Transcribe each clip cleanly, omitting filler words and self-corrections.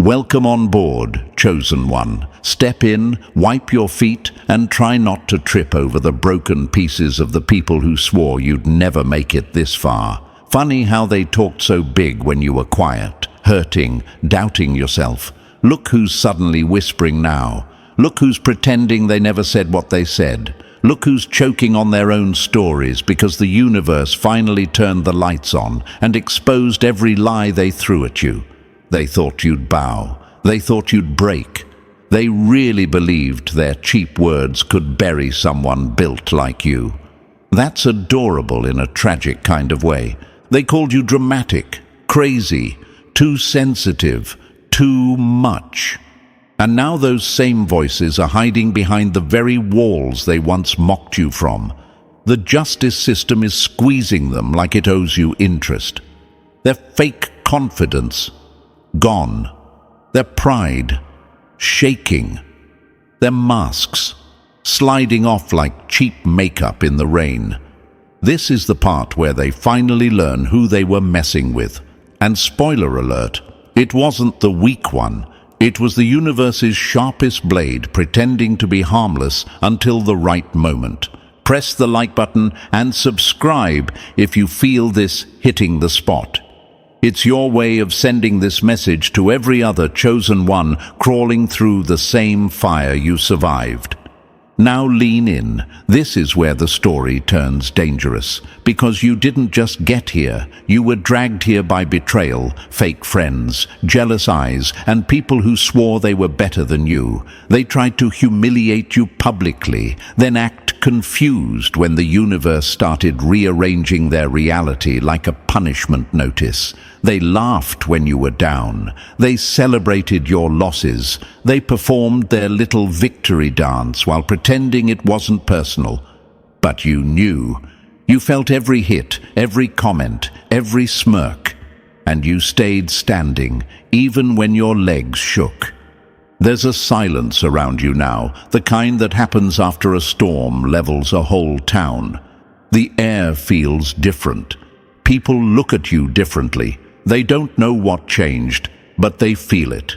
Welcome on board, chosen one. Step in, wipe your feet, and try not to trip over the broken pieces of the people who swore you'd never make it this far. Funny how they talked so big when you were quiet, hurting, doubting yourself. Look who's suddenly whispering now. Look who's pretending they never said what they said. Look who's choking on their own stories because the universe finally turned the lights on and exposed every lie they threw at you. They thought you'd bow. They thought you'd break. They really believed their cheap words could bury someone built like you. That's adorable in a tragic kind of way. They called you dramatic, crazy, too sensitive, too much. And now those same voices are hiding behind the very walls they once mocked you from. The justice system is squeezing them like it owes you interest. Their fake confidence, gone. Their pride, shaking. Their masks, sliding off like cheap makeup in the rain. This is the part where they finally learn who they were messing with. And spoiler alert, it wasn't the weak one. It was the universe's sharpest blade pretending to be harmless until the right moment. Press the like button and subscribe if you feel this hitting the spot. It's your way of sending this message to every other chosen one crawling through the same fire you survived. Now lean in. This is where the story turns dangerous, because you didn't just get here. You were dragged here by betrayal, fake friends, jealous eyes, and people who swore they were better than you. They tried to humiliate you publicly, then act confused when the universe started rearranging their reality like a punishment notice. They laughed when you were down. They celebrated your losses. They performed their little victory dance while pretending it wasn't personal. But you knew. You felt every hit, every comment, every smirk. And you stayed standing, even when your legs shook. There's a silence around you now, the kind that happens after a storm levels a whole town. The air feels different. People look at you differently. They don't know what changed, but they feel it.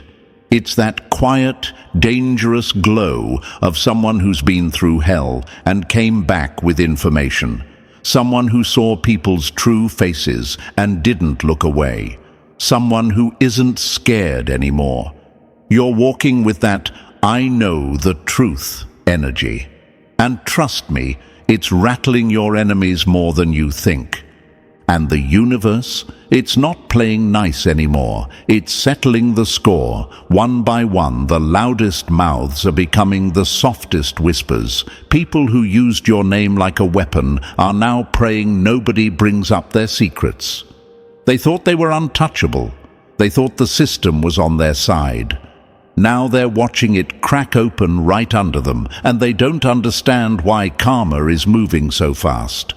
It's that quiet, dangerous glow of someone who's been through hell and came back with information. Someone who saw people's true faces and didn't look away. Someone who isn't scared anymore. You're walking with that "I know the truth" energy. And trust me, it's rattling your enemies more than you think. And the universe? It's not playing nice anymore. It's settling the score. One by one, the loudest mouths are becoming the softest whispers. People who used your name like a weapon are now praying nobody brings up their secrets. They thought they were untouchable. They thought the system was on their side. Now they're watching it crack open right under them, and they don't understand why karma is moving so fast.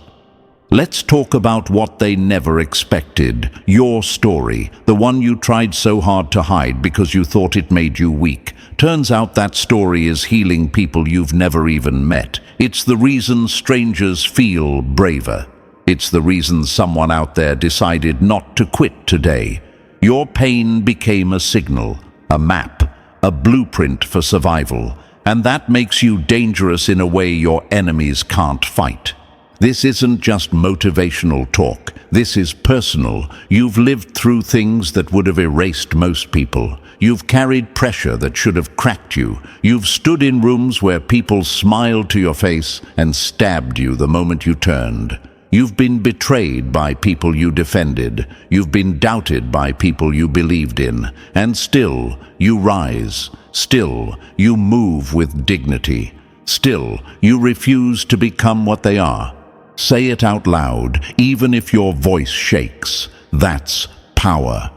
Let's talk about what they never expected. Your story, the one you tried so hard to hide because you thought it made you weak. Turns out that story is healing people you've never even met. It's the reason strangers feel braver. It's the reason someone out there decided not to quit today. Your pain became a signal, a map, a blueprint for survival. And that makes you dangerous in a way your enemies can't fight. This isn't just motivational talk. This is personal. You've lived through things that would have erased most people. You've carried pressure that should have cracked you. You've stood in rooms where people smiled to your face and stabbed you the moment you turned. You've been betrayed by people you defended. You've been doubted by people you believed in. And still, you rise. Still, you move with dignity. Still, you refuse to become what they are. Say it out loud, even if your voice shakes. That's power.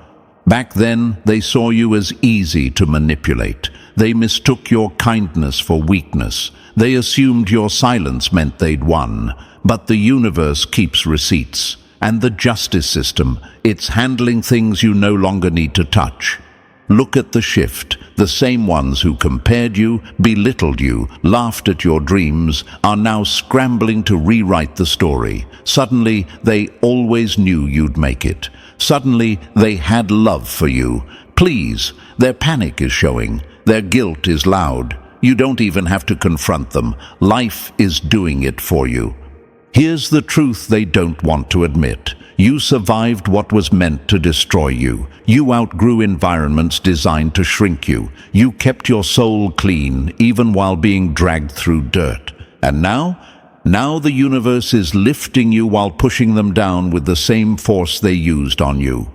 Back then, they saw you as easy to manipulate. They mistook your kindness for weakness. They assumed your silence meant they'd won. But the universe keeps receipts. And the justice system, it's handling things you no longer need to touch. Look at the shift. The same ones who compared you, belittled you, laughed at your dreams, are now scrambling to rewrite the story. Suddenly, they always knew you'd make it. Suddenly, they had love for you. Please, Their panic is showing. Their guilt is loud. You don't even have to confront them. Life is doing it for you. Here's the truth they don't want to admit. You survived what was meant to destroy you. You outgrew environments designed to shrink you. You kept your soul clean, even while being dragged through dirt. And now the universe is lifting you while pushing them down with the same force they used on you.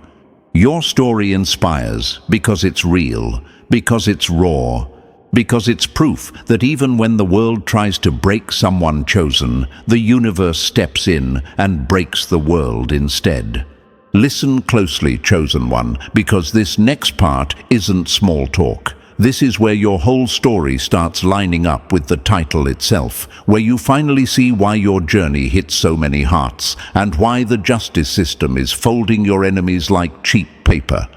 Your story inspires because it's real, because it's raw, because it's proof that even when the world tries to break someone chosen, the universe steps in and breaks the world instead. Listen closely, chosen one, because this next part isn't small talk. This is where your whole story starts lining up with the title itself, where you finally see why your journey hits so many hearts, and why the justice system is folding your enemies like cheap paper.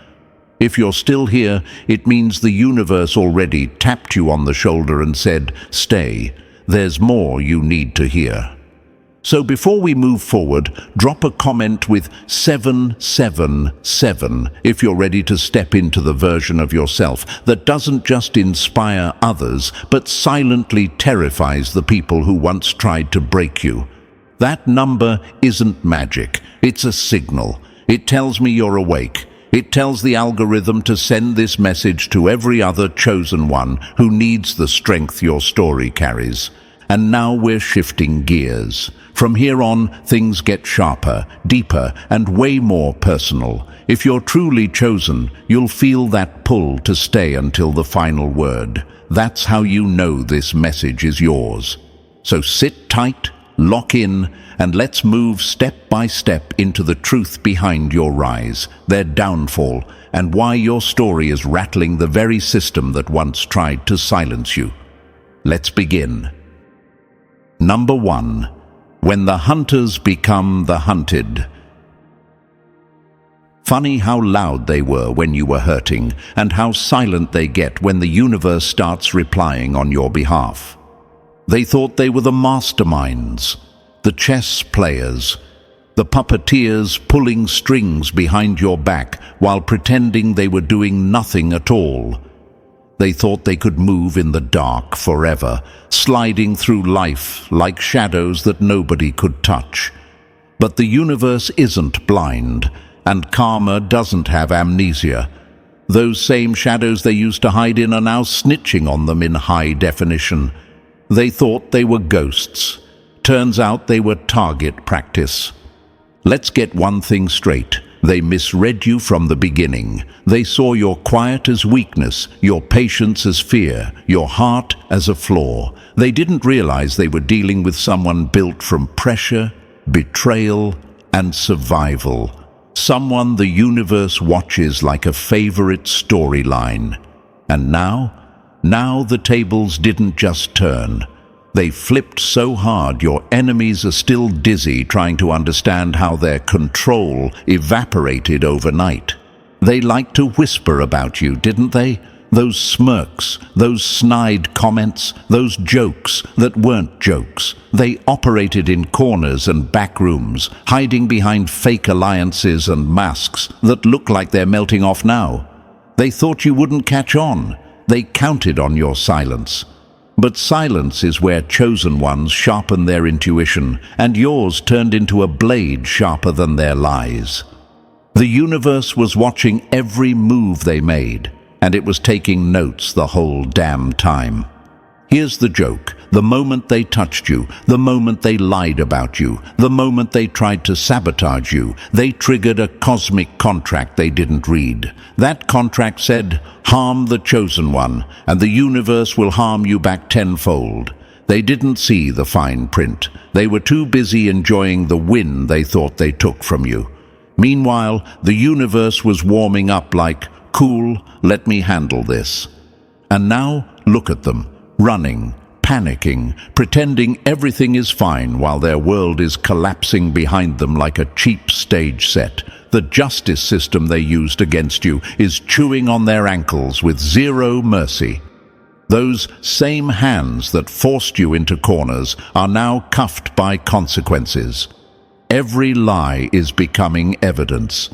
If you're still here, it means the universe already tapped you on the shoulder and said, "Stay, there's more you need to hear." So before we move forward, drop a comment with 777 if you're ready to step into the version of yourself that doesn't just inspire others, but silently terrifies the people who once tried to break you. That number isn't magic, it's a signal. It tells me you're awake. It tells the algorithm to send this message to every other chosen one who needs the strength your story carries. And now we're shifting gears. From here on, things get sharper, deeper, and way more personal. If you're truly chosen, you'll feel that pull to stay until the final word. That's how you know this message is yours. So sit tight, lock in, and let's move step by step into the truth behind your rise, their downfall, and why your story is rattling the very system that once tried to silence you. Let's begin. Number 1. When the hunters become the hunted. Funny how loud they were when you were hurting, and how silent they get when the universe starts replying on your behalf. They thought they were the masterminds, the chess players, the puppeteers pulling strings behind your back while pretending they were doing nothing at all. They thought they could move in the dark forever, sliding through life like shadows that nobody could touch. But the universe isn't blind, and karma doesn't have amnesia. Those same shadows they used to hide in are now snitching on them in high definition. They thought they were ghosts. Turns out they were target practice. Let's get one thing straight. They misread you from the beginning. They saw your quiet as weakness, your patience as fear, your heart as a flaw. They didn't realize they were dealing with someone built from pressure, betrayal, and survival. Someone the universe watches like a favorite storyline. And now the tables didn't just turn. They flipped so hard your enemies are still dizzy trying to understand how their control evaporated overnight. They liked to whisper about you, didn't they? Those smirks, those snide comments, those jokes that weren't jokes. They operated in corners and back rooms, hiding behind fake alliances and masks that look like they're melting off now. They thought you wouldn't catch on. They counted on your silence. But silence is where chosen ones sharpen their intuition, and yours turned into a blade sharper than their lies. The universe was watching every move they made, and it was taking notes the whole damn time. Here's the joke. The moment they touched you, the moment they lied about you, the moment they tried to sabotage you, they triggered a cosmic contract they didn't read. That contract said, harm the chosen one, and the universe will harm you back tenfold. They didn't see the fine print. They were too busy enjoying the win they thought they took from you. Meanwhile, the universe was warming up like, cool, let me handle this. And now, look at them, running, panicking, pretending everything is fine while their world is collapsing behind them like a cheap stage set. The justice system they used against you is chewing on their ankles with zero mercy. Those same hands that forced you into corners are now cuffed by consequences. Every lie is becoming evidence.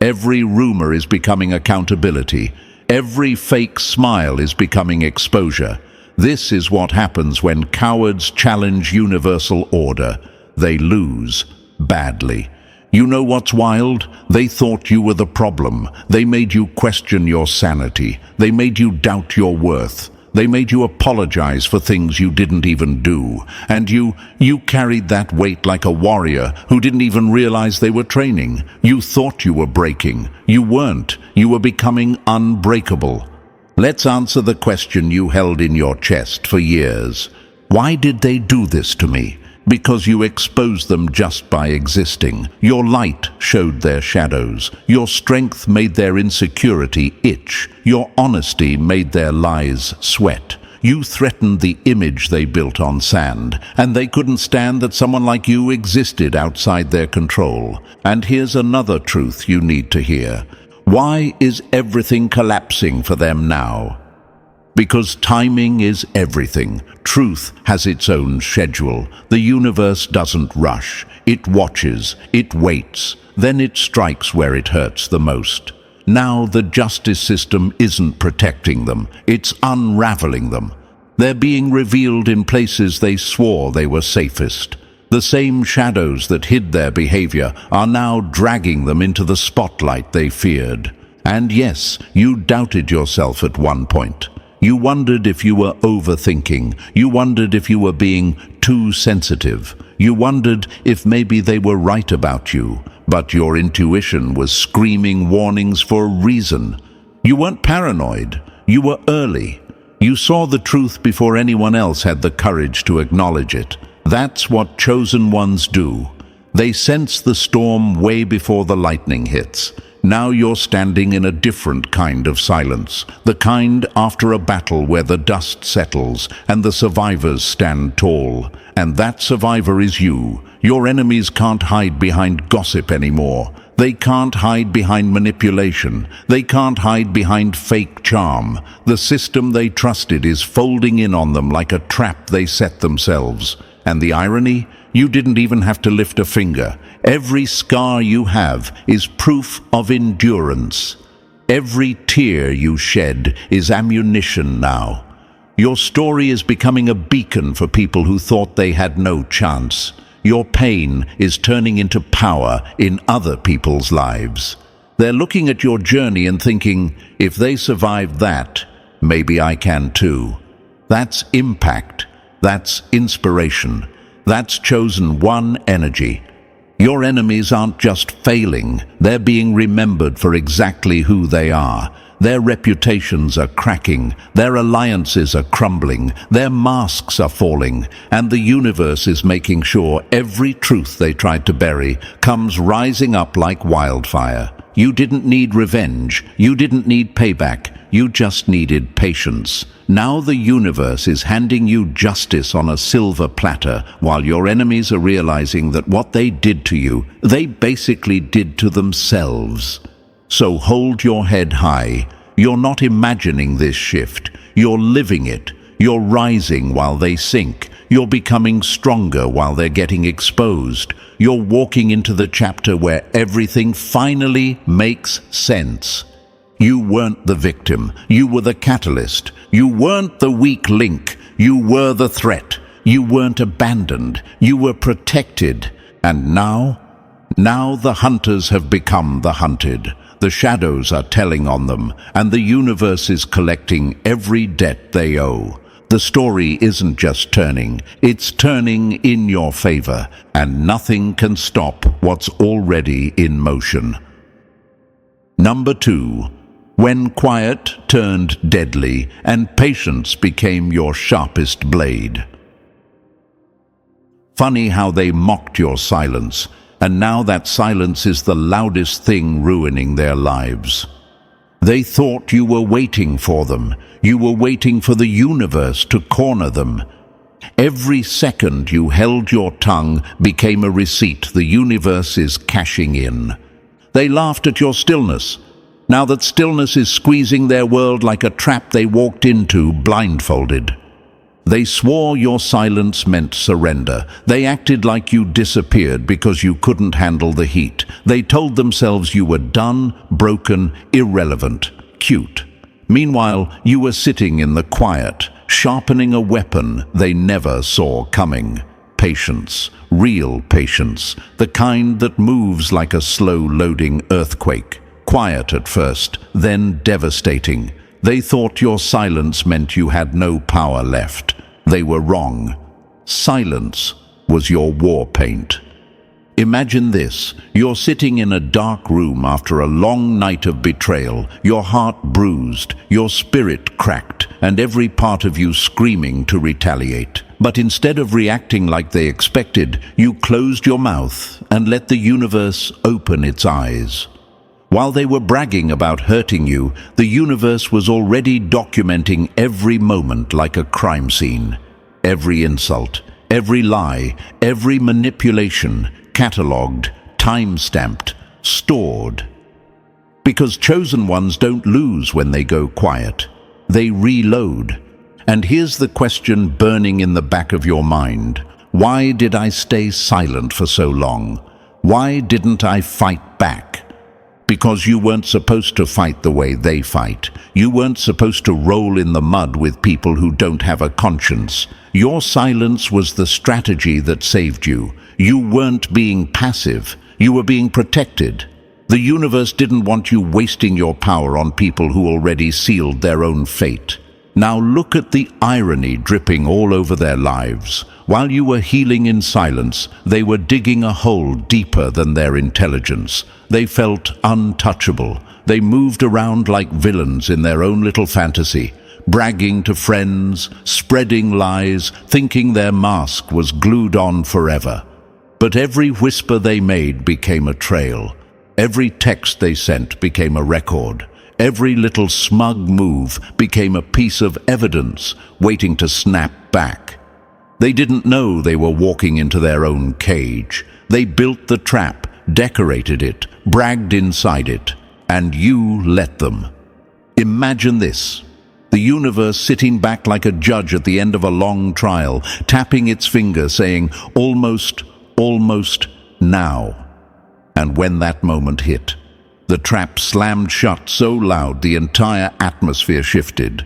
Every rumor is becoming accountability. Every fake smile is becoming exposure. This is what happens when cowards challenge universal order. They lose badly. You know what's wild? They thought you were the problem. They made you question your sanity. They made you doubt your worth. They made you apologize for things you didn't even do. And you carried that weight like a warrior who didn't even realize they were training. You thought you were breaking. You weren't. You were becoming unbreakable. Let's answer the question you held in your chest for years. Why did they do this to me? Because you exposed them just by existing. Your light showed their shadows. Your strength made their insecurity itch. Your honesty made their lies sweat. You threatened the image they built on sand, and they couldn't stand that someone like you existed outside their control. And here's another truth you need to hear. Why is everything collapsing for them now? Because timing is everything. Truth has its own schedule. The universe doesn't rush. It watches. It waits. Then it strikes where it hurts the most. Now the justice system isn't protecting them. It's unraveling them. They're being revealed in places they swore they were safest. The same shadows that hid their behavior are now dragging them into the spotlight they feared. And yes, you doubted yourself at one point. You wondered if you were overthinking. You wondered if you were being too sensitive. You wondered if maybe they were right about you. But your intuition was screaming warnings for a reason. You weren't paranoid. You were early. You saw the truth before anyone else had the courage to acknowledge it. That's what chosen ones do. They sense the storm way before the lightning hits. Now you're standing in a different kind of silence, the kind after a battle where the dust settles and the survivors stand tall. And that survivor is you. Your enemies can't hide behind gossip anymore. They can't hide behind manipulation. They can't hide behind fake charm. The system they trusted is folding in on them like a trap they set themselves. And the irony? You didn't even have to lift a finger. Every scar you have is proof of endurance. Every tear you shed is ammunition now. Your story is becoming a beacon for people who thought they had no chance. Your pain is turning into power in other people's lives. They're looking at your journey and thinking, if they survived that, maybe I can too. That's impact. That's inspiration. That's chosen one energy. Your enemies aren't just failing, they're being remembered for exactly who they are. Their reputations are cracking, their alliances are crumbling, their masks are falling, and the universe is making sure every truth they tried to bury comes rising up like wildfire. You didn't need revenge, you didn't need payback, you just needed patience. Now the universe is handing you justice on a silver platter, while your enemies are realizing that what they did to you, they basically did to themselves. So hold your head high. You're not imagining this shift. You're living it. You're rising while they sink. You're becoming stronger while they're getting exposed. You're walking into the chapter where everything finally makes sense. You weren't the victim. You were the catalyst. You weren't the weak link. You were the threat. You weren't abandoned. You were protected. And now the hunters have become the hunted. The shadows are telling on them, and the universe is collecting every debt they owe. The story isn't just turning, it's turning in your favor, and nothing can stop what's already in motion. Number 2. When quiet turned deadly, and patience became your sharpest blade. Funny how they mocked your silence, and now that silence is the loudest thing ruining their lives. They thought you were waiting for them. You were waiting for the universe to corner them. Every second you held your tongue became a receipt the universe is cashing in. They laughed at your stillness. Now that stillness is squeezing their world like a trap they walked into blindfolded. They swore your silence meant surrender. They acted like you disappeared because you couldn't handle the heat. They told themselves you were done, broken, irrelevant, cute. Meanwhile, you were sitting in the quiet, sharpening a weapon they never saw coming. Patience, real patience, the kind that moves like a slow-loading earthquake. Quiet at first, then devastating. They thought your silence meant you had no power left. They were wrong. Silence was your war paint. Imagine this. You're sitting in a dark room after a long night of betrayal, your heart bruised, your spirit cracked, and every part of you screaming to retaliate. But instead of reacting like they expected, you closed your mouth and let the universe open its eyes. While they were bragging about hurting you, the universe was already documenting every moment like a crime scene. Every insult, every lie, every manipulation, catalogued, time-stamped, stored. Because chosen ones don't lose when they go quiet. They reload. And here's the question burning in the back of your mind. Why did I stay silent for so long? Why didn't I fight back? Because you weren't supposed to fight the way they fight. You weren't supposed to roll in the mud with people who don't have a conscience. Your silence was the strategy that saved you. You weren't being passive. You were being protected. The universe didn't want you wasting your power on people who already sealed their own fate. Now look at the irony dripping all over their lives. While you were healing in silence, they were digging a hole deeper than their intelligence. They felt untouchable. They moved around like villains in their own little fantasy, bragging to friends, spreading lies, thinking their mask was glued on forever. But every whisper they made became a trail. Every text they sent became a record. Every little smug move became a piece of evidence waiting to snap back. They didn't know they were walking into their own cage. They built the trap, decorated it, bragged inside it, and you let them. Imagine this. The universe sitting back like a judge at the end of a long trial, tapping its finger saying, almost, now. And when that moment hit, the trap slammed shut so loud the entire atmosphere shifted.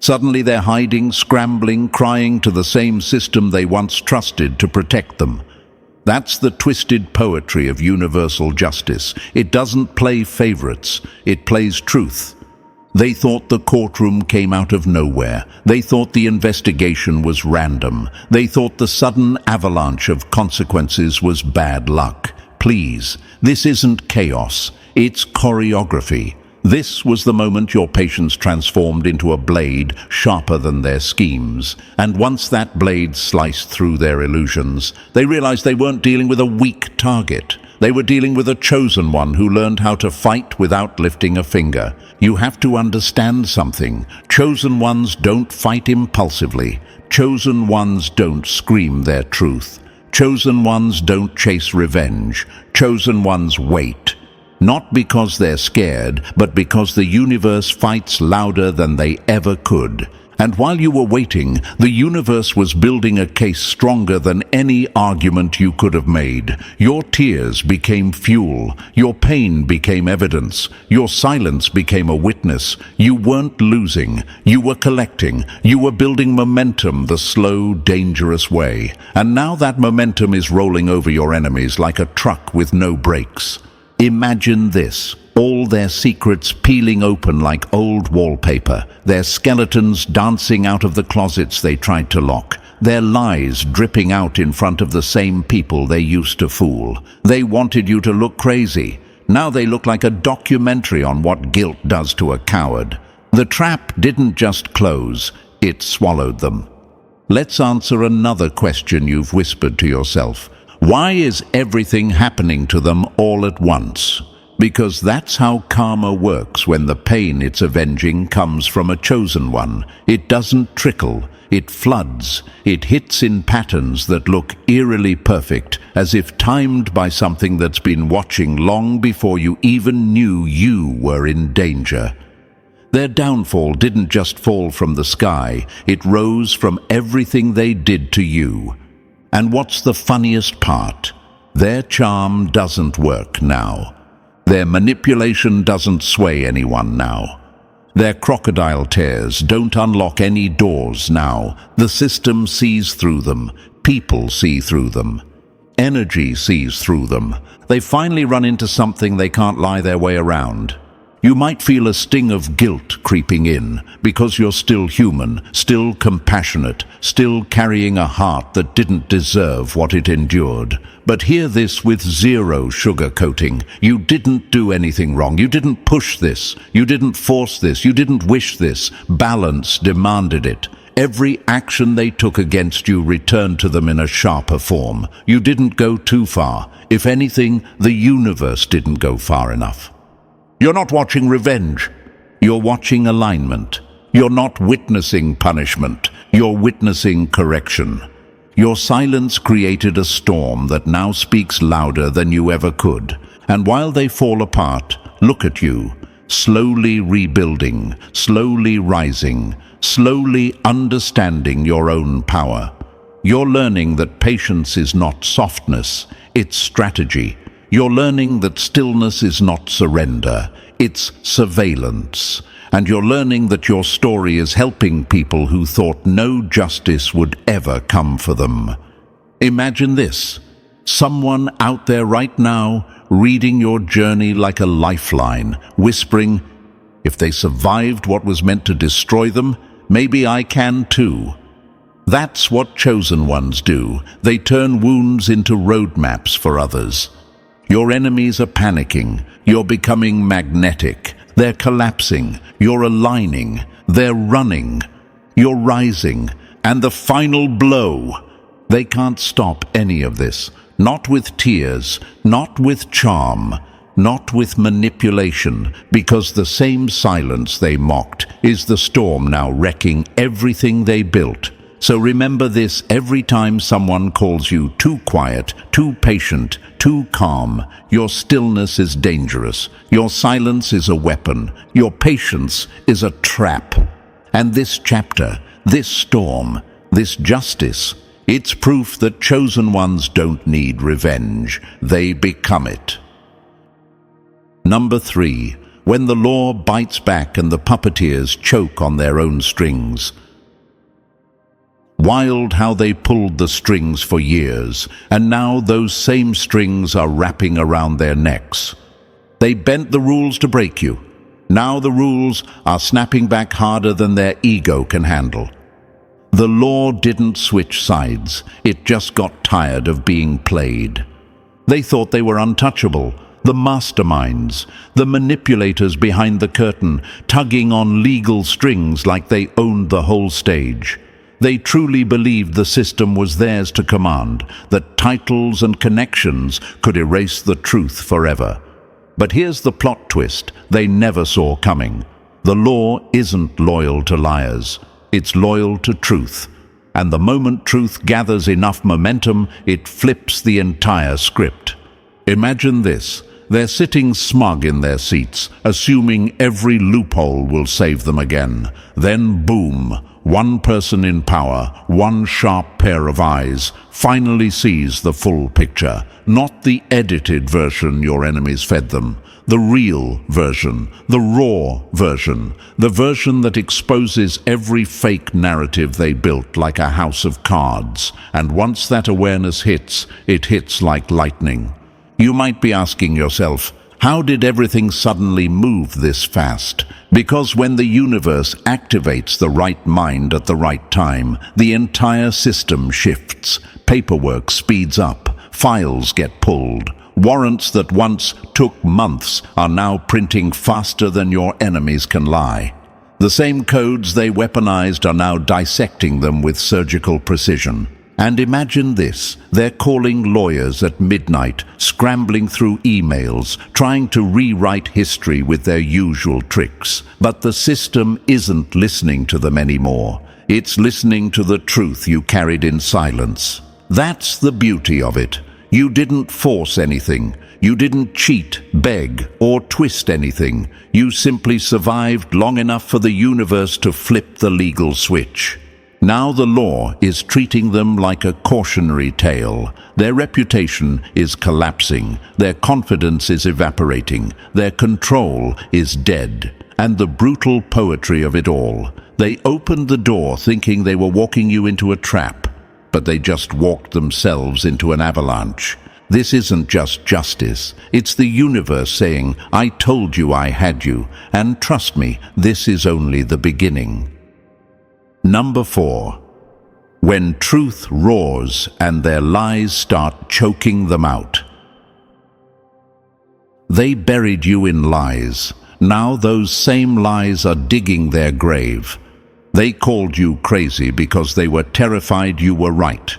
Suddenly they're hiding, scrambling, crying to the same system they once trusted to protect them. That's the twisted poetry of universal justice. It doesn't play favorites, it plays truth. They thought the courtroom came out of nowhere. They thought the investigation was random. They thought the sudden avalanche of consequences was bad luck. Please, this isn't chaos. It's choreography. This was the moment your patience transformed into a blade sharper than their schemes. And once that blade sliced through their illusions, they realized they weren't dealing with a weak target. They were dealing with a chosen one who learned how to fight without lifting a finger. You have to understand something. Chosen ones don't fight impulsively. Chosen ones don't scream their truth. Chosen ones don't chase revenge. Chosen ones wait. Not because they're scared, but because the universe fights louder than they ever could. And while you were waiting, the universe was building a case stronger than any argument you could have made. Your tears became fuel. Your pain became evidence. Your silence became a witness. You weren't losing. You were collecting. You were building momentum the slow, dangerous way. And now that momentum is rolling over your enemies like a truck with no brakes. Imagine this. All their secrets peeling open like old wallpaper, their skeletons dancing out of the closets they tried to lock, their lies dripping out in front of the same people they used to fool. They wanted you to look crazy. Now they look like a documentary on what guilt does to a coward. The trap didn't just close, it swallowed them. Let's answer another question you've whispered to yourself. Why is everything happening to them all at once? Because that's how karma works when the pain it's avenging comes from a chosen one. It doesn't trickle, it floods, it hits in patterns that look eerily perfect, as if timed by something that's been watching long before you even knew you were in danger. Their downfall didn't just fall from the sky, it rose from everything they did to you. And what's the funniest part? Their charm doesn't work now. Their manipulation doesn't sway anyone now. Their crocodile tears don't unlock any doors now. The system sees through them. People see through them. Energy sees through them. They finally run into something they can't lie their way around. You might feel a sting of guilt creeping in because you're still human, still compassionate, still carrying a heart that didn't deserve what it endured. But hear this with zero sugarcoating. You didn't do anything wrong. You didn't push this. You didn't force this. You didn't wish this. Balance demanded it. Every action they took against you returned to them in a sharper form. You didn't go too far. If anything, the universe didn't go far enough. You're not watching revenge. You're watching alignment. You're not witnessing punishment. You're witnessing correction. Your silence created a storm that now speaks louder than you ever could. And while they fall apart, look at you, slowly rebuilding, slowly rising, slowly understanding your own power. You're learning that patience is not softness, it's strategy. You're learning that stillness is not surrender, it's surveillance. And you're learning that your story is helping people who thought no justice would ever come for them. Imagine this: someone out there right now reading your journey like a lifeline, whispering, if they survived what was meant to destroy them, maybe I can too. That's what chosen ones do. They turn wounds into roadmaps for others. Your enemies are panicking. You're becoming magnetic. They're collapsing. You're aligning. They're running. You're rising. And the final blow. They can't stop any of this. Not with tears. Not with charm. Not with manipulation. Because the same silence they mocked is the storm now wrecking everything they built. So remember this every time someone calls you too quiet, too patient, too calm. Your stillness is dangerous. Your silence is a weapon. Your patience is a trap. And this chapter, this storm, this justice, it's proof that chosen ones don't need revenge. They become it. Number 3. When the law bites back and the puppeteers choke on their own strings. Wild how they pulled the strings for years, and now those same strings are wrapping around their necks. They bent the rules to break you. Now the rules are snapping back harder than their ego can handle. The law didn't switch sides. It just got tired of being played. They thought they were untouchable. The masterminds, the manipulators behind the curtain, tugging on legal strings like they owned the whole stage. They truly believed the system was theirs to command, that titles and connections could erase the truth forever. But here's the plot twist they never saw coming. The law isn't loyal to liars. It's loyal to truth. And the moment truth gathers enough momentum, it flips the entire script. Imagine this. They're sitting smug in their seats, assuming every loophole will save them again. Then boom! One person in power, one sharp pair of eyes, finally sees the full picture. Not the edited version your enemies fed them. The real version, the raw version, the version that exposes every fake narrative they built like a house of cards. And once that awareness hits, it hits like lightning. You might be asking yourself, how did everything suddenly move this fast? Because when the universe activates the right mind at the right time, the entire system shifts. Paperwork speeds up. Files get pulled. Warrants that once took months are now printing faster than your enemies can lie. The same codes they weaponized are now dissecting them with surgical precision. And imagine this, they're calling lawyers at midnight, scrambling through emails, trying to rewrite history with their usual tricks. But the system isn't listening to them anymore. It's listening to the truth you carried in silence. That's the beauty of it. You didn't force anything. You didn't cheat, beg, or twist anything. You simply survived long enough for the universe to flip the legal switch. Now the law is treating them like a cautionary tale. Their reputation is collapsing. Their confidence is evaporating. Their control is dead. And the brutal poetry of it all. They opened the door thinking they were walking you into a trap, but they just walked themselves into an avalanche. This isn't just justice. It's the universe saying, I told you I had you, and trust me, this is only the beginning. Number 4. When truth roars and their lies start choking them out. They buried you in lies. Now those same lies are digging their grave. They called you crazy because they were terrified you were right.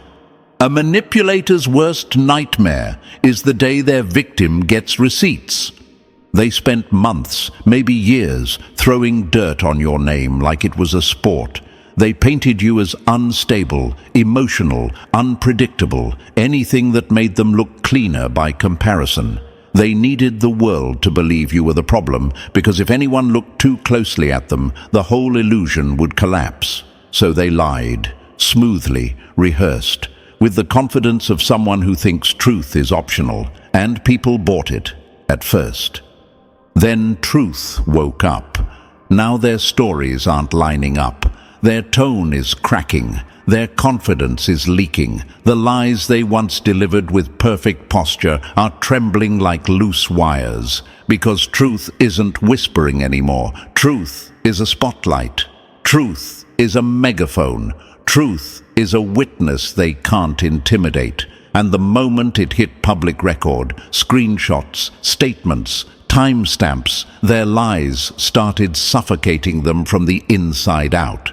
A manipulator's worst nightmare is the day their victim gets receipts. They spent months, maybe years, throwing dirt on your name like it was a sport. They painted you as unstable, emotional, unpredictable, anything that made them look cleaner by comparison. They needed the world to believe you were the problem, because if anyone looked too closely at them, the whole illusion would collapse. So they lied, smoothly, rehearsed, with the confidence of someone who thinks truth is optional, and people bought it, at first. Then truth woke up. Now their stories aren't lining up. Their tone is cracking. Their confidence is leaking. The lies they once delivered with perfect posture are trembling like loose wires, because truth isn't whispering anymore. Truth is a spotlight. Truth is a megaphone. Truth is a witness they can't intimidate. And the moment it hit public record, screenshots, statements, timestamps, their lies started suffocating them from the inside out.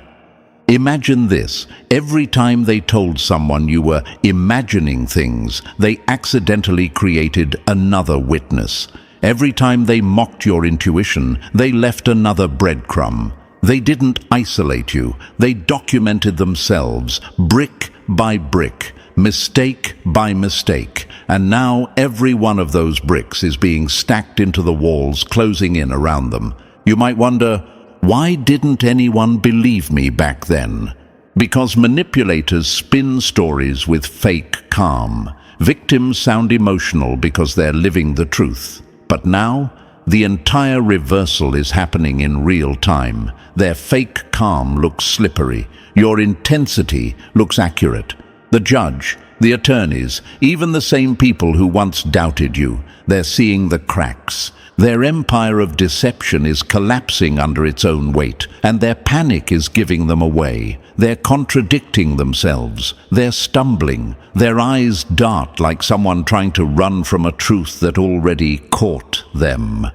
Imagine this. Every time they told someone you were imagining things, they accidentally created another witness. Every time they mocked your intuition, they left another breadcrumb. They didn't isolate you. They documented themselves, brick by brick, mistake by mistake. And now every one of those bricks is being stacked into the walls, closing in around them. You might wonder, why didn't anyone believe me back then? Because manipulators spin stories with fake calm. Victims sound emotional because they're living the truth. But now, the entire reversal is happening in real time. Their fake calm looks slippery. Your intensity looks accurate. The judge, the attorneys, even the same people who once doubted you, they're seeing the cracks. Their empire of deception is collapsing under its own weight, and their panic is giving them away. They're contradicting themselves. They're stumbling. Their eyes dart like someone trying to run from a truth that already caught them.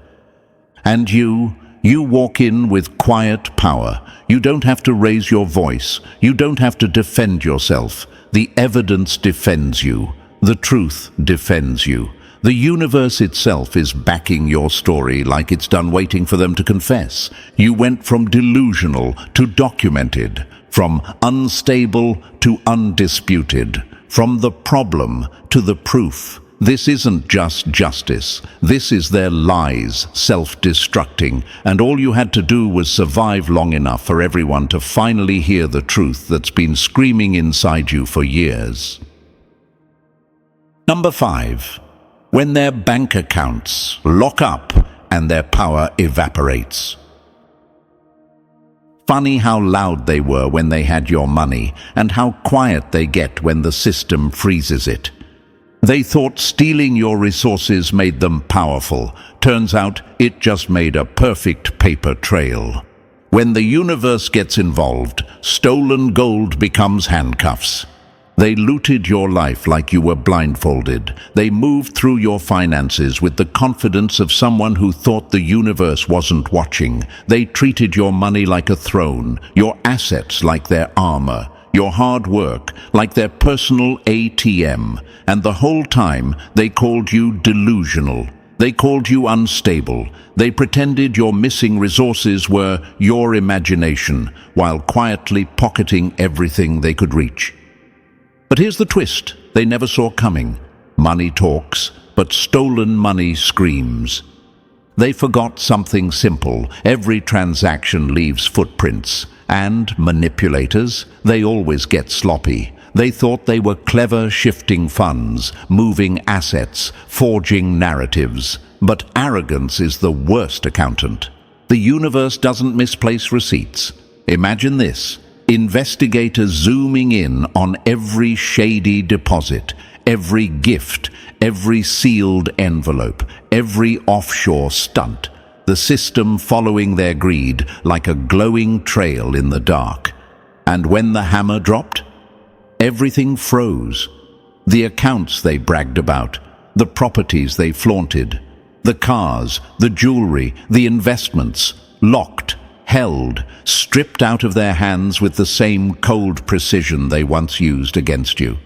And you walk in with quiet power. You don't have to raise your voice. You don't have to defend yourself. The evidence defends you. The truth defends you. The universe itself is backing your story like it's done waiting for them to confess. You went from delusional to documented, from unstable to undisputed, from the problem to the proof. This isn't just justice. This is their lies self-destructing, and all you had to do was survive long enough for everyone to finally hear the truth that's been screaming inside you for years. Number 5. When their bank accounts lock up and their power evaporates. Funny how loud they were when they had your money, and how quiet they get when the system freezes it. They thought stealing your resources made them powerful. Turns out it just made a perfect paper trail. When the universe gets involved, stolen gold becomes handcuffs. They looted your life like you were blindfolded. They moved through your finances with the confidence of someone who thought the universe wasn't watching. They treated your money like a throne, your assets like their armor, your hard work like their personal ATM. And the whole time, they called you delusional. They called you unstable. They pretended your missing resources were your imagination, while quietly pocketing everything they could reach. But here's the twist they never saw coming. Money talks, but stolen money screams. They forgot something simple. Every transaction leaves footprints. And manipulators, they always get sloppy. They thought they were clever shifting funds, moving assets, forging narratives. But arrogance is the worst accountant. The universe doesn't misplace receipts. Imagine this: investigators zooming in on every shady deposit, every gift, every sealed envelope, every offshore stunt. The system following their greed like a glowing trail in the dark. And when the hammer dropped, everything froze. The accounts they bragged about, the properties they flaunted, the cars, the jewelry, the investments, locked, held, stripped out of their hands with the same cold precision they once used against you.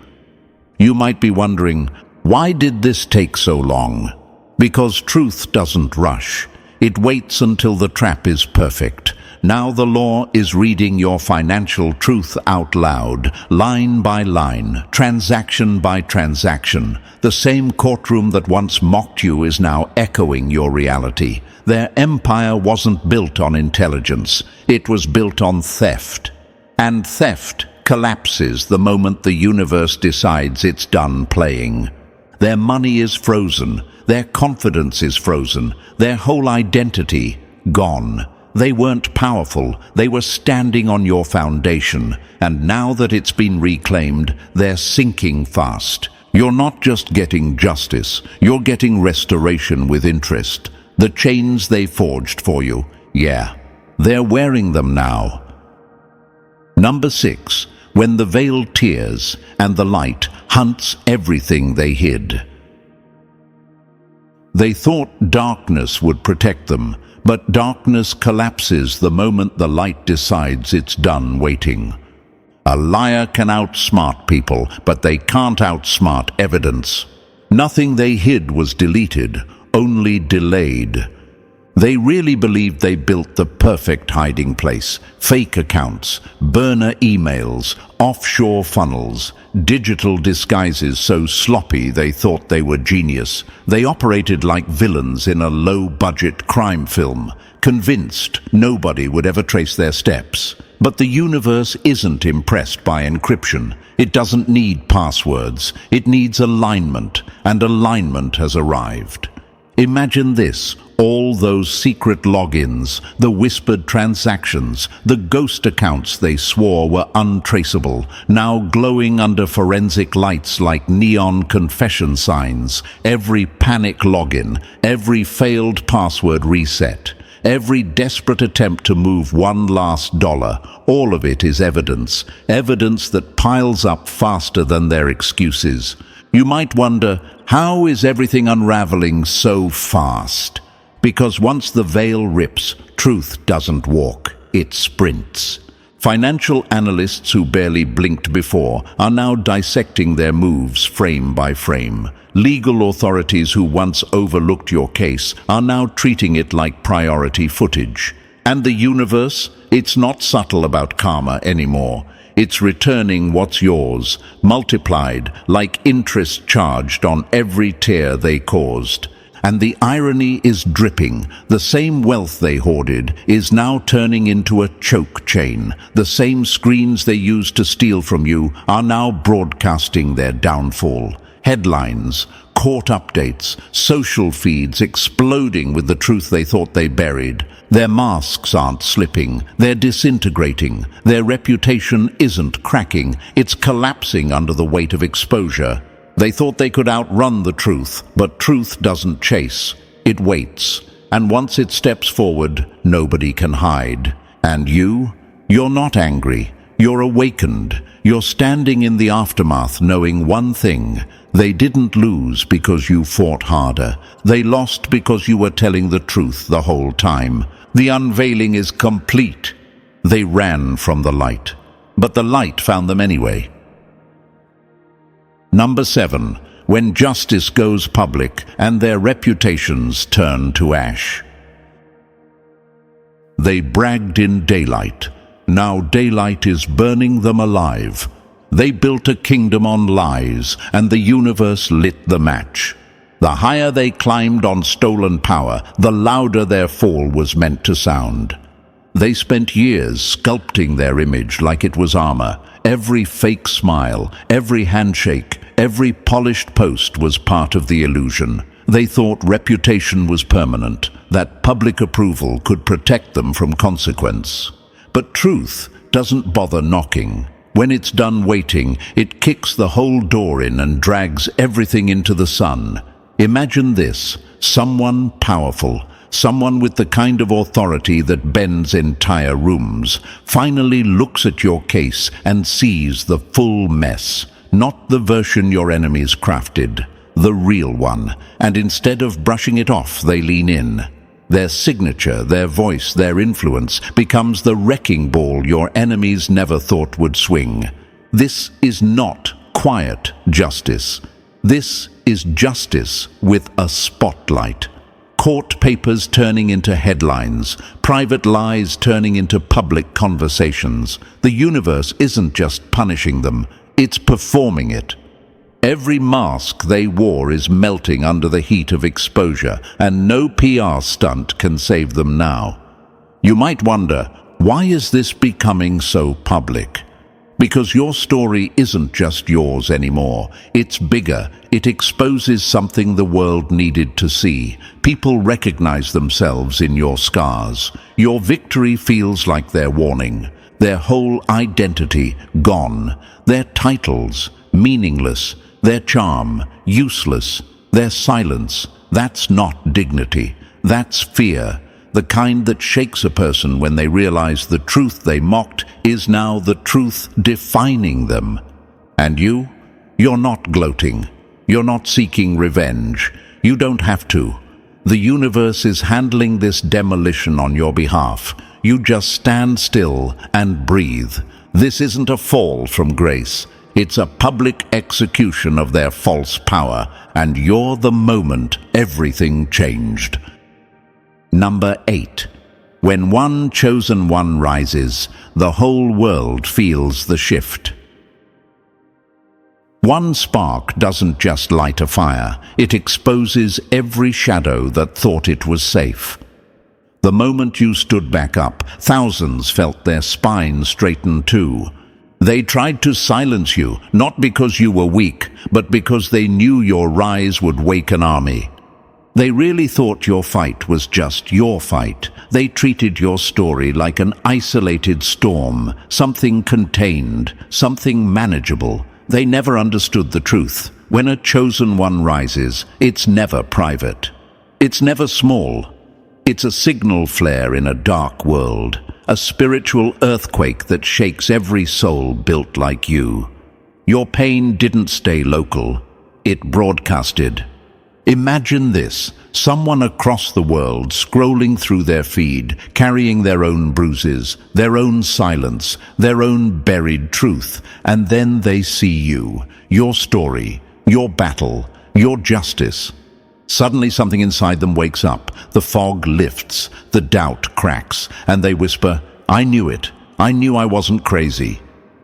You might be wondering, why did this take so long? Because truth doesn't rush. It waits until the trap is perfect. Now the law is reading your financial truth out loud, line by line, transaction by transaction. The same courtroom that once mocked you is now echoing your reality. Their empire wasn't built on intelligence. It was built on theft. And theft collapses the moment the universe decides it's done playing. Their money is frozen. Their confidence is frozen. Their whole identity gone. They weren't powerful. They were standing on your foundation. And now that it's been reclaimed, they're sinking fast. You're not just getting justice. You're getting restoration with interest. The chains they forged for you, yeah, they're wearing them now. Number 6. When the veil tears and the light hunts everything they hid. They thought darkness would protect them, but darkness collapses the moment the light decides it's done waiting. A liar can outsmart people, but they can't outsmart evidence. Nothing they hid was deleted, only delayed. They really believed they built the perfect hiding place. Fake accounts, burner emails, offshore funnels, digital disguises so sloppy they thought they were genius. They operated like villains in a low-budget crime film, convinced nobody would ever trace their steps. But the universe isn't impressed by encryption. It doesn't need passwords. It needs alignment, and alignment has arrived. Imagine this: all those secret logins, the whispered transactions, the ghost accounts they swore were untraceable, now glowing under forensic lights like neon confession signs. Every panic login, every failed password reset, every desperate attempt to move one last dollar, all of it is evidence, evidence that piles up faster than their excuses. You might wonder, how is everything unraveling so fast? Because once the veil rips, truth doesn't walk, it sprints. Financial analysts who barely blinked before are now dissecting their moves frame by frame. Legal authorities who once overlooked your case are now treating it like priority footage. And the universe, it's not subtle about karma anymore. It's returning what's yours, multiplied like interest charged on every tear they caused. And the irony is dripping. The same wealth they hoarded is now turning into a choke chain. The same screens they used to steal from you are now broadcasting their downfall. Headlines, court updates, social feeds exploding with the truth they thought they buried. Their masks aren't slipping, they're disintegrating. Their reputation isn't cracking, it's collapsing under the weight of exposure. They thought they could outrun the truth, but truth doesn't chase. It waits, and once it steps forward, nobody can hide. And you're not angry. You're awakened. You're standing in the aftermath knowing one thing: they didn't lose because you fought harder. They lost because you were telling the truth the whole time. The unveiling is complete. They ran from the light, but the light found them anyway. Number 7. When justice goes public and their reputations turn to ash. They bragged in daylight. Now daylight is burning them alive. They built a kingdom on lies, and the universe lit the match. The higher they climbed on stolen power, the louder their fall was meant to sound. They spent years sculpting their image like it was armor. Every fake smile, every handshake, every polished post was part of the illusion. They thought reputation was permanent, that public approval could protect them from consequence. But truth doesn't bother knocking. When it's done waiting, it kicks the whole door in and drags everything into the sun. Imagine this: someone powerful, someone with the kind of authority that bends entire rooms, finally looks at your case and sees the full mess. Not the version your enemies crafted, the real one. And instead of brushing it off, they lean in. Their signature, their voice, their influence becomes the wrecking ball your enemies never thought would swing. This is not quiet justice. This is justice with a spotlight. Court papers turning into headlines, private lies turning into public conversations. The universe isn't just punishing them, it's performing it. Every mask they wore is melting under the heat of exposure, and no PR stunt can save them now. You might wonder, why is this becoming so public? Because your story isn't just yours anymore. It's bigger. It exposes something the world needed to see. People recognize themselves in your scars. Your victory feels like their warning. Their whole identity gone. Their titles meaningless. Their charm useless. Their silence, that's not dignity. That's fear. The kind that shakes a person when they realize the truth they mocked is now the truth defining them. And you're not gloating. You're not seeking revenge. You don't have to. The universe is handling this demolition on your behalf. You just stand still and breathe. This isn't a fall from grace. It's a public execution of their false power, and you're the moment everything changed. Number 8. When one chosen one rises, the whole world feels the shift. One spark doesn't just light a fire, it exposes every shadow that thought it was safe. The moment you stood back up, thousands felt their spines straighten too. They tried to silence you, not because you were weak, but because they knew your rise would wake an army. They really thought your fight was just your fight. They treated your story like an isolated storm, something contained, something manageable. They never understood the truth. When a chosen one rises, it's never private. It's never small. It's a signal flare in a dark world, a spiritual earthquake that shakes every soul built like you. Your pain didn't stay local. It broadcasted. Imagine this: someone across the world scrolling through their feed, carrying their own bruises, their own silence, their own buried truth, and then they see you, your story, your battle, your justice. Suddenly something inside them wakes up, the fog lifts, the doubt cracks, and they whisper, "I knew it. I knew I wasn't crazy."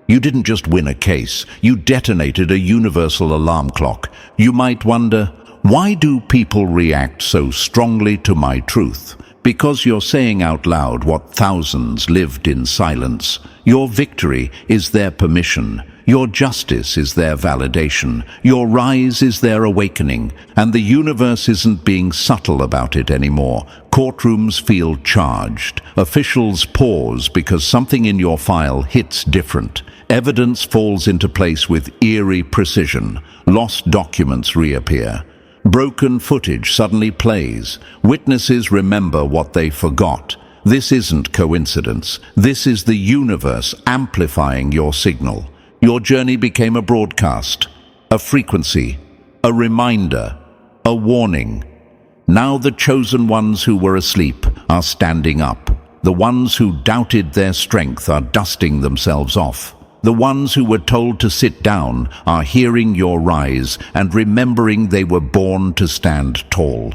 You didn't just win a case, you detonated a universal alarm clock. You might wonder, why do people react so strongly to my truth? Because you're saying out loud what thousands lived in silence. Your victory is their permission. Your justice is their validation. Your rise is their awakening. And the universe isn't being subtle about it anymore. Courtrooms feel charged. Officials pause because something in your file hits different. Evidence falls into place with eerie precision. Lost documents reappear. Broken footage suddenly plays. Witnesses remember what they forgot. This isn't coincidence. This is the universe amplifying your signal. Your journey became a broadcast, a frequency, a reminder, a warning. Now the chosen ones who were asleep are standing up. The ones who doubted their strength are dusting themselves off. The ones who were told to sit down are hearing your rise and remembering they were born to stand tall.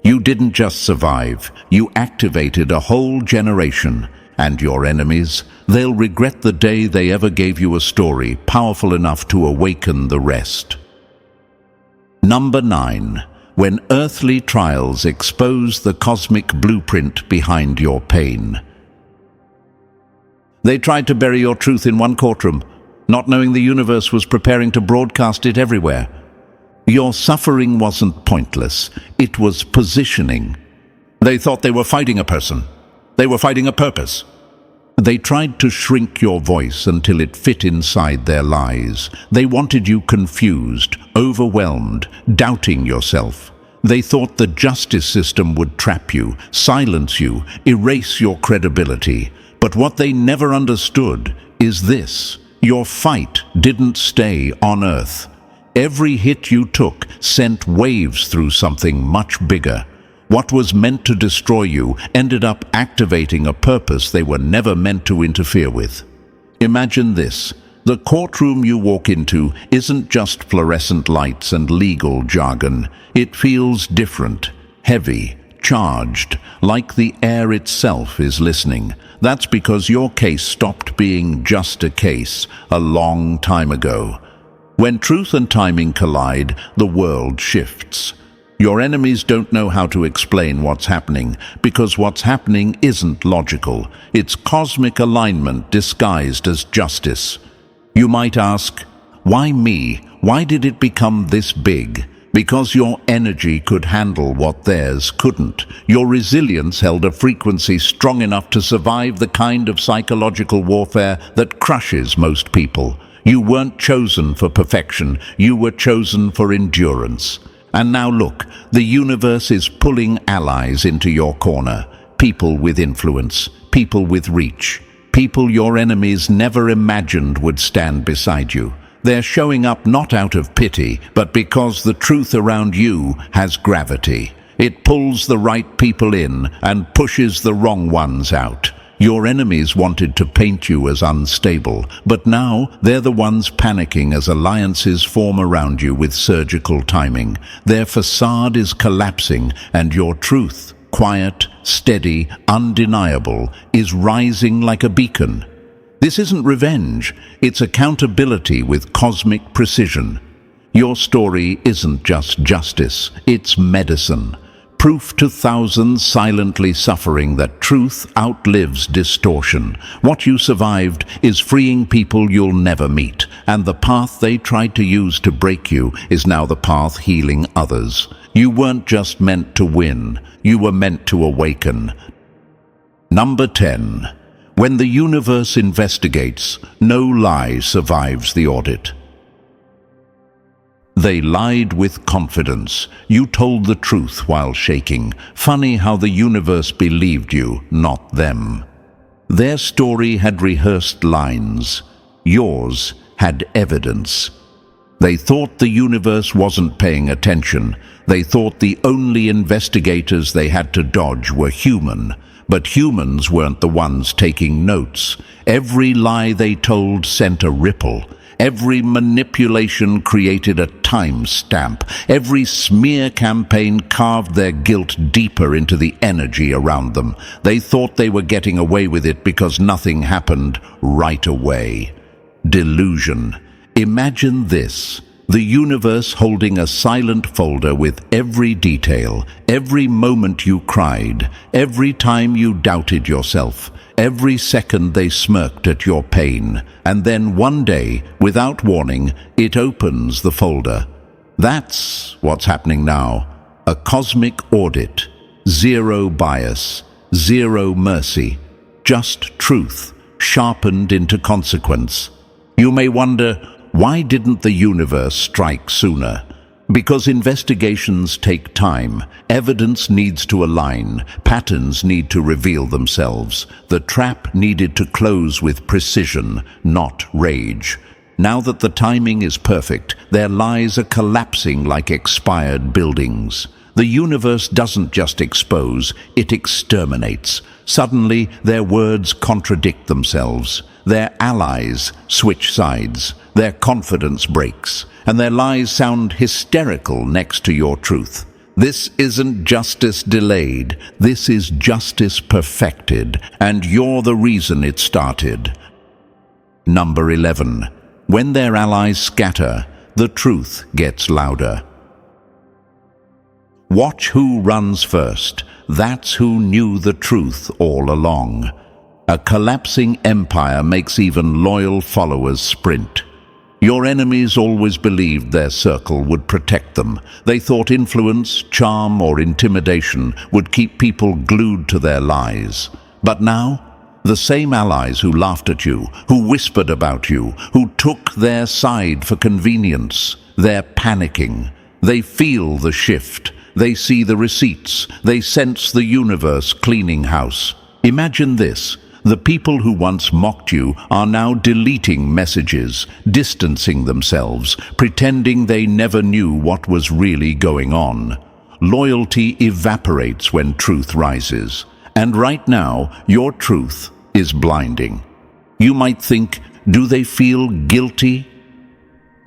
You didn't just survive, you activated a whole generation. And your enemies, they'll regret the day they ever gave you a story powerful enough to awaken the rest. Number 9. When earthly trials expose the cosmic blueprint behind your pain. They tried to bury your truth in one courtroom, not knowing the universe was preparing to broadcast it everywhere. Your suffering wasn't pointless, it was positioning. They thought they were fighting a person. They were fighting a purpose. They tried to shrink your voice until it fit inside their lies. They wanted you confused, overwhelmed, doubting yourself. They thought the justice system would trap you, silence you, erase your credibility. But what they never understood is this: your fight didn't stay on Earth. Every hit you took sent waves through something much bigger. What was meant to destroy you ended up activating a purpose they were never meant to interfere with. Imagine this: the courtroom you walk into isn't just fluorescent lights and legal jargon. It feels different, heavy, charged, like the air itself is listening. That's because your case stopped being just a case a long time ago. When truth and timing collide, the world shifts. Your enemies don't know how to explain what's happening, because what's happening isn't logical. It's cosmic alignment disguised as justice. You might ask, why me? Why did it become this big? Because your energy could handle what theirs couldn't. Your resilience held a frequency strong enough to survive the kind of psychological warfare that crushes most people. You weren't chosen for perfection, you were chosen for endurance. And now look, the universe is pulling allies into your corner. People with influence, people with reach, people your enemies never imagined would stand beside you. They're showing up not out of pity, but because the truth around you has gravity. It pulls the right people in and pushes the wrong ones out. Your enemies wanted to paint you as unstable, but now they're the ones panicking as alliances form around you with surgical timing. Their facade is collapsing, and your truth, quiet, steady, undeniable, is rising like a beacon. This isn't revenge, it's accountability with cosmic precision. Your story isn't just justice, it's medicine. Proof to thousands silently suffering that truth outlives distortion. What you survived is freeing people you'll never meet, and the path they tried to use to break you is now the path healing others. You weren't just meant to win, you were meant to awaken. Number 10. When the universe investigates, no lie survives the audit. They lied with confidence. You told the truth while shaking. Funny how the universe believed you, not them. Their story had rehearsed lines. Yours had evidence. They thought the universe wasn't paying attention. They thought the only investigators they had to dodge were human. But humans weren't the ones taking notes. Every lie they told sent a ripple. Every manipulation created a timestamp. Every smear campaign carved their guilt deeper into the energy around them. They thought they were getting away with it because nothing happened right away. Delusion. Imagine this: the universe holding a silent folder with every detail, every moment you cried, every time you doubted yourself, every second they smirked at your pain, and then one day, without warning, it opens the folder. That's what's happening now. A cosmic audit. Zero bias, zero mercy, just truth, sharpened into consequence. You may wonder, why didn't the universe strike sooner? Because investigations take time, evidence needs to align, patterns need to reveal themselves. The trap needed to close with precision, not rage. Now that the timing is perfect, their lies are collapsing like expired buildings. The universe doesn't just expose, it exterminates. Suddenly, their words contradict themselves. Their allies switch sides. Their confidence breaks, and their lies sound hysterical next to your truth. This isn't justice delayed, this is justice perfected, and you're the reason it started. Number 11. When their allies scatter, the truth gets louder. Watch who runs first. That's who knew the truth all along. A collapsing empire makes even loyal followers sprint. Your enemies always believed their circle would protect them. They thought influence, charm, or intimidation would keep people glued to their lies. But now, the same allies who laughed at you, who whispered about you, who took their side for convenience, they're panicking. They feel the shift. They see the receipts. They sense the universe cleaning house. Imagine this. The people who once mocked you are now deleting messages, distancing themselves, pretending they never knew what was really going on. Loyalty evaporates when truth rises. And right now, your truth is blinding. You might think, do they feel guilty?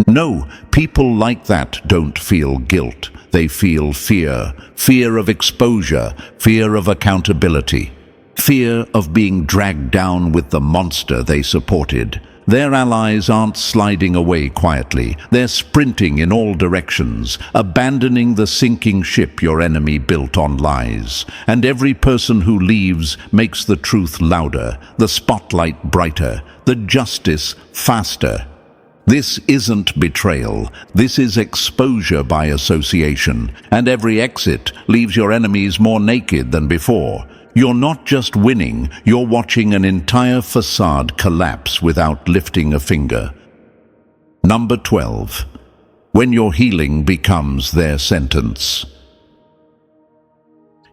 No, people like that don't feel guilt. They feel fear. Fear of exposure, fear of accountability. Fear of being dragged down with the monster they supported. Their allies aren't sliding away quietly. They're sprinting in all directions, abandoning the sinking ship your enemy built on lies. And every person who leaves makes the truth louder, the spotlight brighter, the justice faster. This isn't betrayal. This is exposure by association. And every exit leaves your enemies more naked than before. You're not just winning, you're watching an entire facade collapse without lifting a finger. Number 12. When your healing becomes their sentence.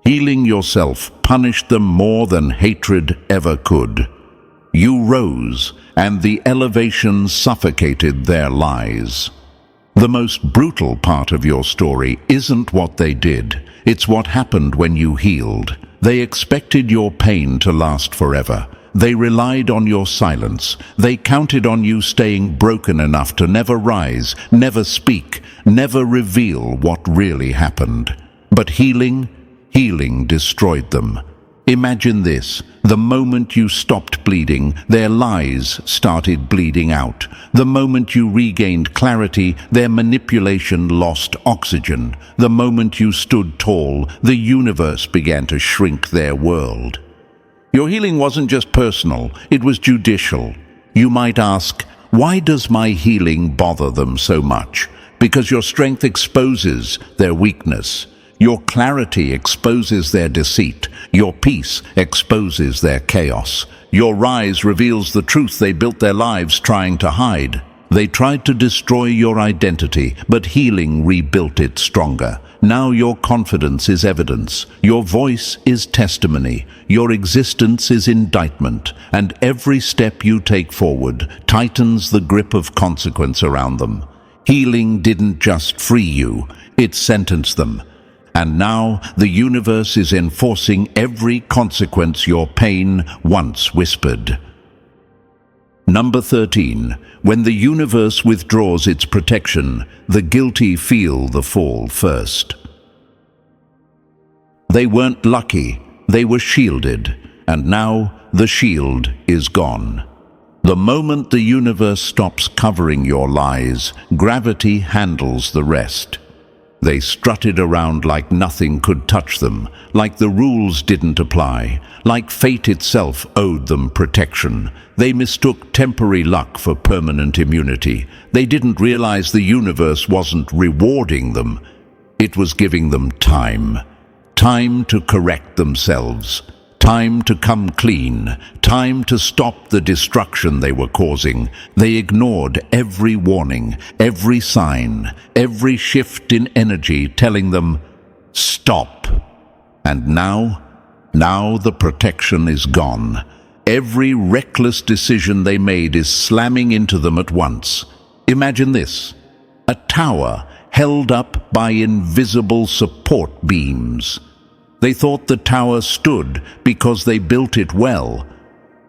Healing yourself punished them more than hatred ever could. You rose, and the elevation suffocated their lies. The most brutal part of your story isn't what they did, it's what happened when you healed. They expected your pain to last forever. They relied on your silence. They counted on you staying broken enough to never rise, never speak, never reveal what really happened. But healing destroyed them. Imagine this. The moment you stopped bleeding, their lies started bleeding out. The moment you regained clarity, their manipulation lost oxygen. The moment you stood tall, the universe began to shrink their world. Your healing wasn't just personal, it was judicial. You might ask, why does my healing bother them so much? Because your strength exposes their weakness. Your clarity exposes their deceit. Your peace exposes their chaos. Your rise reveals the truth they built their lives trying to hide. They tried to destroy your identity, but healing rebuilt it stronger. Now your confidence is evidence. Your voice is testimony. Your existence is indictment. And every step you take forward tightens the grip of consequence around them. Healing didn't just free you, it sentenced them. And now the universe is enforcing every consequence your pain once whispered. Number 13. When the universe withdraws its protection, the guilty feel the fall first. They weren't lucky, they were shielded, and now the shield is gone. The moment the universe stops covering your lies, gravity handles the rest. They strutted around like nothing could touch them, like the rules didn't apply, like fate itself owed them protection. They mistook temporary luck for permanent immunity. They didn't realize the universe wasn't rewarding them. It was giving them time. Time to correct themselves. Time to come clean. Time to stop the destruction they were causing. They ignored every warning, every sign, every shift in energy telling them, stop. And now the protection is gone. Every reckless decision they made is slamming into them at once. Imagine this: a tower held up by invisible support beams. They thought the tower stood because they built it well.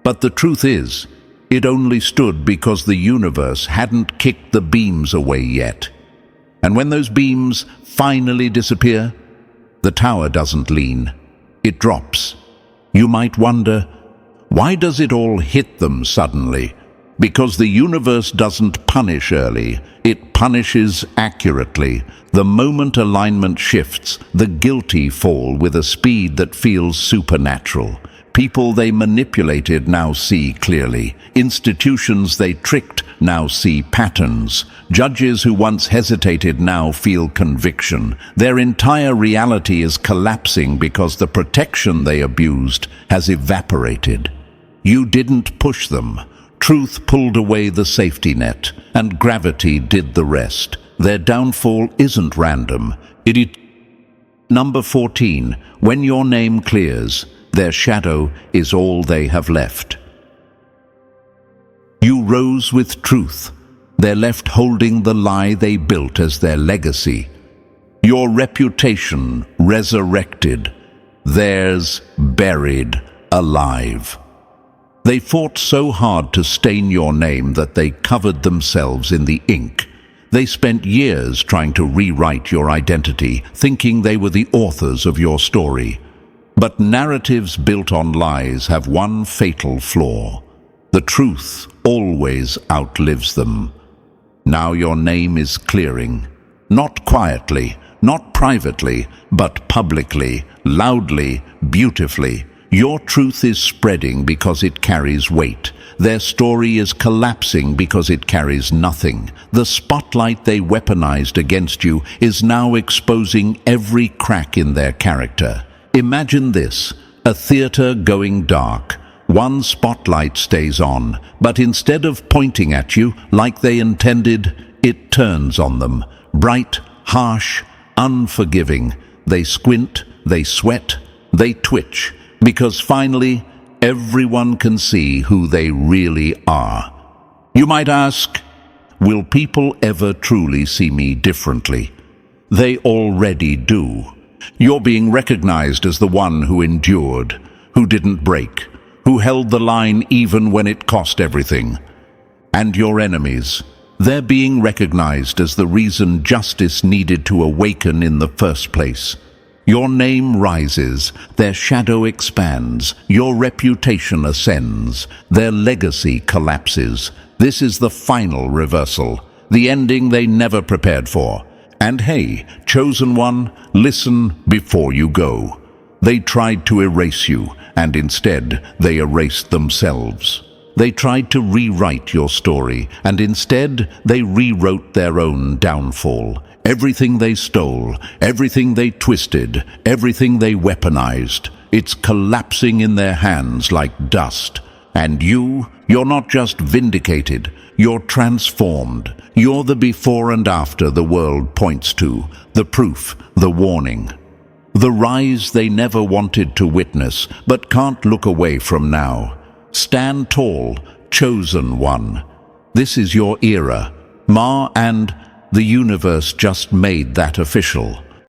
But the truth is, it only stood because the universe hadn't kicked the beams away yet. And when those beams finally disappear, the tower doesn't lean. It drops. You might wonder, why does it all hit them suddenly? Because the universe doesn't punish early, it punishes accurately. The moment alignment shifts, the guilty fall with a speed that feels supernatural. People they manipulated now see clearly. Institutions they tricked now see patterns. Judges who once hesitated now feel conviction. Their entire reality is collapsing because the protection they abused has evaporated. You didn't push them. Truth pulled away the safety net, and gravity did the rest. Their downfall isn't random. Number 14. When your name clears, their shadow is all they have left. You rose with truth. They're left holding the lie they built as their legacy. Your reputation resurrected. Theirs buried alive. They fought so hard to stain your name that they covered themselves in the ink. They spent years trying to rewrite your identity, thinking they were the authors of your story. But narratives built on lies have one fatal flaw. The truth always outlives them. Now your name is clearing. Not quietly, not privately, but publicly, loudly, beautifully. Your truth is spreading because it carries weight. Their story is collapsing because it carries nothing. The spotlight they weaponized against you is now exposing every crack in their character. Imagine this, a theater going dark. One spotlight stays on, but instead of pointing at you like they intended, it turns on them. Bright, harsh, unforgiving. They squint, they sweat, they twitch, because finally, everyone can see who they really are. You might ask, will people ever truly see me differently? They already do. You're being recognized as the one who endured, who didn't break, who held the line even when it cost everything. And your enemies, they're being recognized as the reason justice needed to awaken in the first place. Your name rises, their shadow expands, your reputation ascends, their legacy collapses. This is the final reversal, the ending they never prepared for. And hey, chosen one, listen before you go. They tried to erase you, and instead they erased themselves. They tried to rewrite your story, and instead they rewrote their own downfall. Everything they stole, everything they twisted, everything they weaponized, it's collapsing in their hands like dust. And you're not just vindicated, you're transformed. You're the before and after the world points to, the proof, the warning. The rise they never wanted to witness, but can't look away from now. Stand tall, chosen one. This is your era. Ma and the universe just made that official.